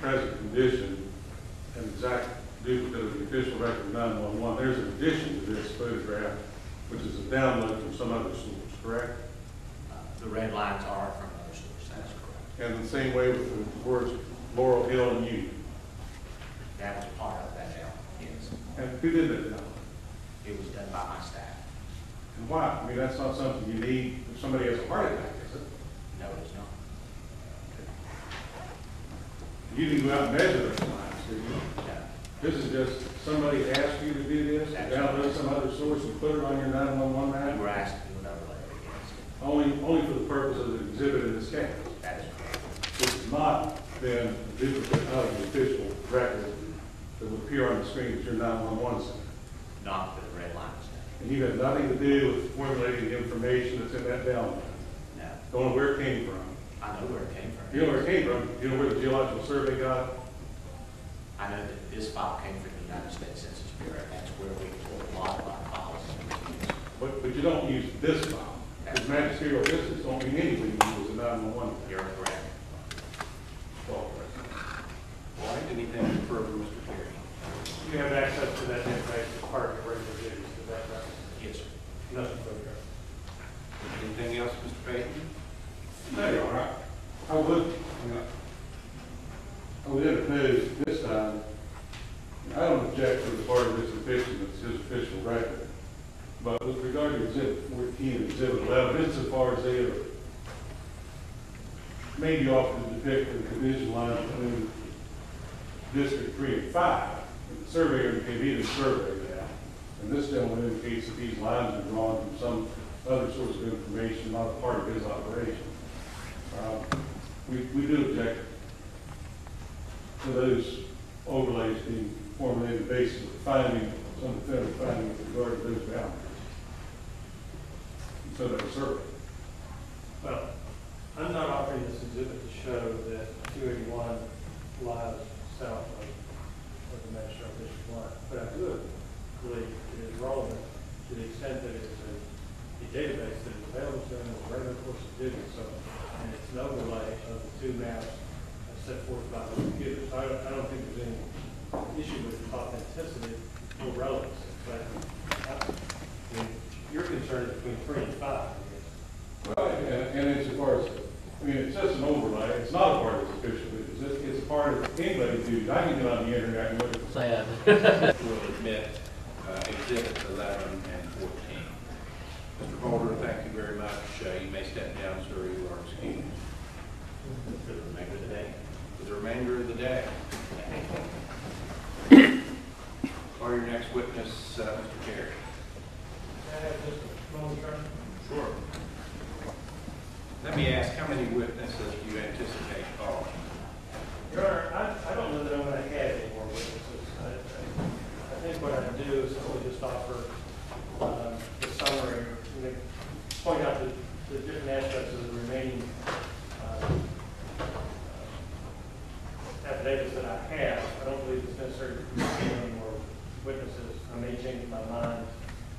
present condition an exact duplicate of the official record of 911. There's an addition to this photograph, which is a download from some other source, correct? The red lines are from another source, that's correct. And the same way with the words Laurel Hill and Union. That was part of that down, yes. And who did that download? It was done by my staff. And why? I mean, that's not something you need if somebody has a heart attack, is it? No, it's not. You didn't go out and measure those lines, did you? No. This is just somebody asked you to do this, That's download right. some other source and put it on your 911 We map? were asked to do an overlay against it. Only for the purpose of the exhibit in this case. That is correct. This has not been a duplicate of the official record that would appear on the screen at your 911 center. Not with the red lines. And you have nothing to do with formulating the information that's in that download. No. Don't know where it came from. I know where it came from. You know where it came from. You know where the Geological Survey got it. I know that this file came from the United States Census Bureau. That's where we pull a lot of our files. But you don't use this file. Because magisterial districts don't mean anything when it was a 911. You're correct. Well, All right, anything further, Mr. Perry? You have access to that information as part of your regular duties, is that right? Yes, sir. Nothing further. Anything else, Mr. Payton? no, you're all right. I would interpose this time. I don't object to the part of this depiction that's his official record. But with regard to Exhibit 14 and Exhibit 11, insofar as they are maybe often to depict the division line between District 3 and 5, the surveyor can either survey that. And this gentleman indicates that these lines are drawn from some other source of information, not a part of his operation. We do object to those overlays being formulated based on finding, some definitive finding with regard to those boundaries. So that a survey. Well, I'm not offering this exhibit to show that 281 lies south of the Magistrate District line, but I do believe it is relevant to the extent that it is a database that is available to them in the regular course of duty. So, and it's an overlay of the two maps set forth by the computer. So I don't think there's any issue with authenticity or relevancy. But I mean, your concern is between 3 and 5, I guess. Well, and insofar as, I mean, it's just an overlay. It's not a part of this official duties. It's a part of anybody's duties. I can get on the internet and look at Sad. We'll admit Exhibits 11 and 14. Mr. Holder, thank you very much. You may step down, sir. You are excused. For the remainder of the day. For the remainder of the day. Call your next witness, Mr. Perry. Can I have just a moment, Chairman? Sure. Let me ask, how many witnesses do you anticipate calling? Your Honor, I don't know that I'm going to add any more witnesses. I think what I do is simply just offer the summary, and point out the different aspects of the remaining affidavits that I have. I don't believe it's necessary to bring any more witnesses. I may change my mind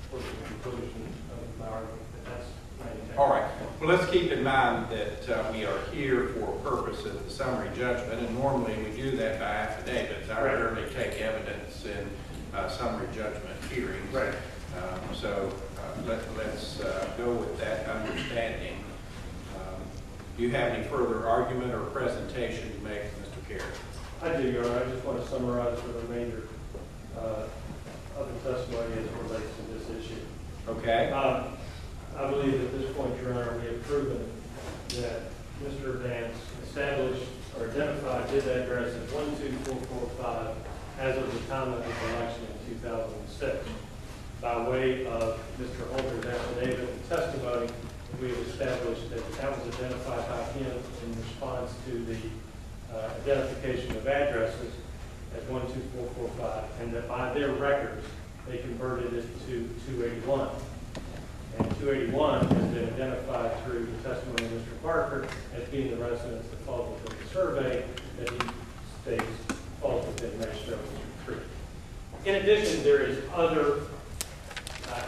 for the conclusion of my argument, but that's my intent. All right. Well, let's keep in mind that we are here for purpose of the summary judgment, and normally we do that by affidavits. I rarely take evidence in summary judgment hearings. Right. Let's go with that understanding. Do you have any further argument or presentation to make, Mr. Carey? I do, Your Honor. I just want to summarize the remainder of the testimony as it relates to this issue. Okay. I believe at this point, Your Honor, we have proven that Mr. Vance established or identified his address as 12445 as of the time of his election in 2006. By way of Mr. Holder's affidavit and testimony, we have established that that was identified by him in response to the identification of addresses as 12445, and that by their records, they converted it to 281. And 281 has been identified through the testimony of Mr. Parker as being the residence that falls within the survey that he states falls within Magistrate District 3. In addition, there is other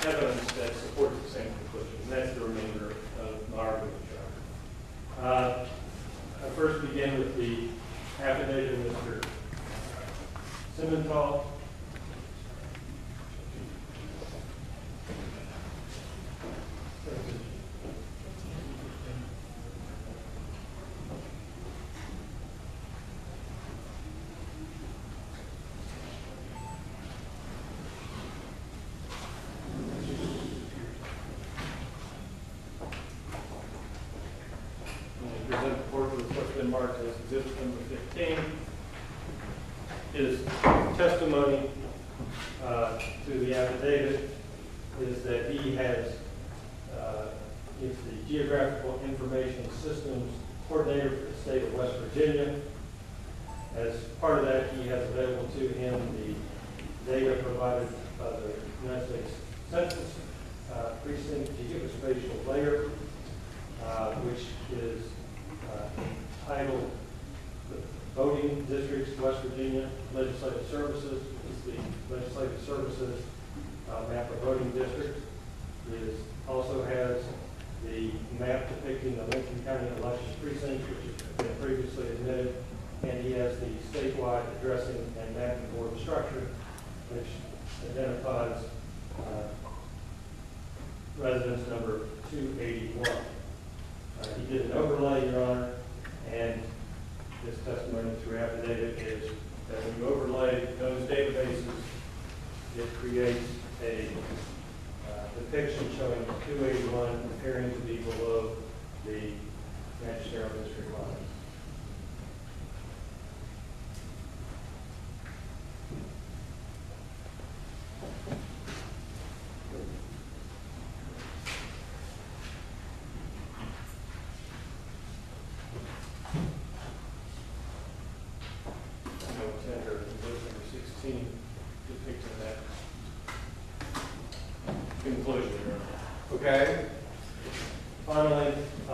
evidence that supports the same conclusion, and that's the remainder of my argument, Your Honor. I first begin with the affidavit of Mr. Simmental. Present the board with what's been marked as exhibit number 15. His testimony to the affidavit is that he has, is the Geographical Information Systems Coordinator for the state of West Virginia. As part of that, he has available to him the data provided by the United States Census Precinct Geospatial Layer, which is titled Voting Districts, West Virginia Legislative Services. This is the Legislative Services map of voting districts. It also has the map depicting the Lincoln County election precinct, which has been previously admitted, and he has the statewide addressing and mapping board structure, which identifies residence number 281. He did an overlay, Your Honor, and this testimony through affidavit is that when you overlay those databases, it creates a depiction showing 281 appearing to be below the magisterial district lines. Depicting that conclusion. Okay. Finally, I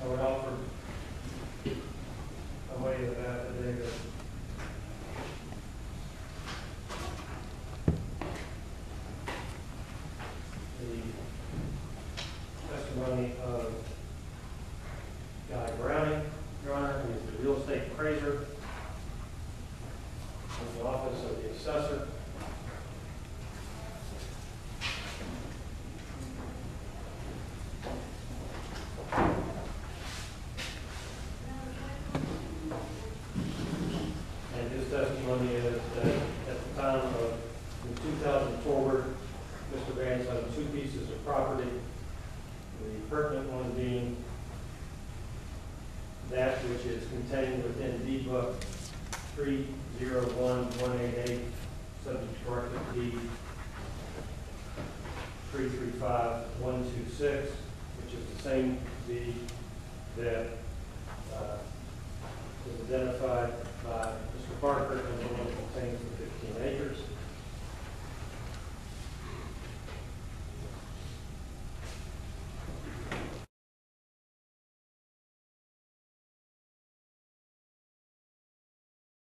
would offer a way of affidavit. The testimony of Guy Browning, Your Honor, who is the real estate appraiser in the office of the assessor. And his testimony is that at the time of from 2000 forward, Mr. Vance owned two pieces of property. The pertinent one being that which is contained within deed book 301188, subject to corrective deed 335126, which is the same deed that was identified by Mr. Parker and